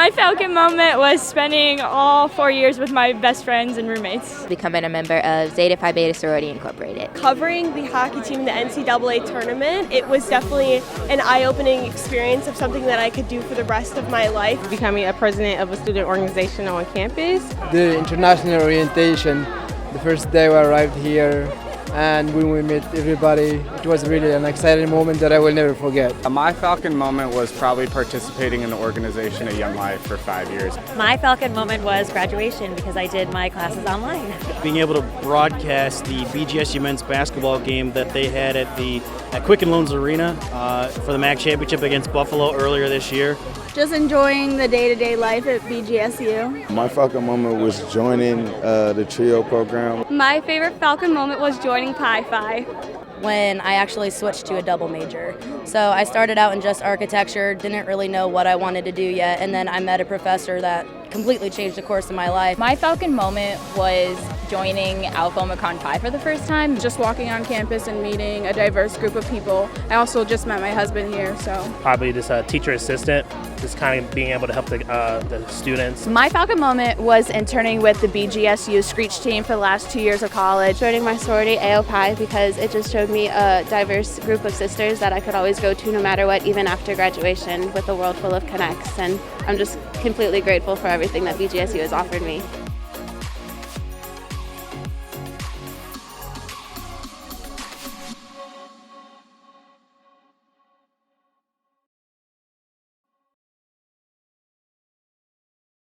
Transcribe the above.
My Falcon moment was spending all 4 years with my best friends and roommates. Becoming a member of Zeta Phi Beta Sorority Incorporated. Covering the hockey team in the NCAA tournament, it was definitely an eye-opening experience of something that I could do for the rest of my life. Becoming a president of a student organization on campus. The international orientation, the first day we arrived here, and when we met everybody, it was really an exciting moment that I will never forget. My Falcon moment was probably participating in the organization of Young Life for 5 years. My Falcon moment was graduation because I did my classes online. Being able to broadcast the BGSU men's basketball game that they had at Quicken Loans Arena for the MAC championship against Buffalo earlier this year. Just enjoying the day-to-day life at BGSU. My Falcon moment was joining the TRIO program. My favorite Falcon moment was joining Pi Phi. When I actually switched to a double major. So I started out in just architecture, didn't really know what I wanted to do yet, and then I met a professor that completely changed the course of my life. My Falcon moment was joining Alpha Omicron Pi for the first time. Just walking on campus and meeting a diverse group of people. I also just met my husband here, so. Probably just a teacher assistant, just kind of being able to help the students. My Falcon moment was interning with the BGSU Screech team for the last 2 years of college. Joining my sorority, AO Pi, because it just showed me a diverse group of sisters that I could always go to no matter what, even after graduation, with a world full of connects. And I'm just completely grateful for everything that BGSU has offered me.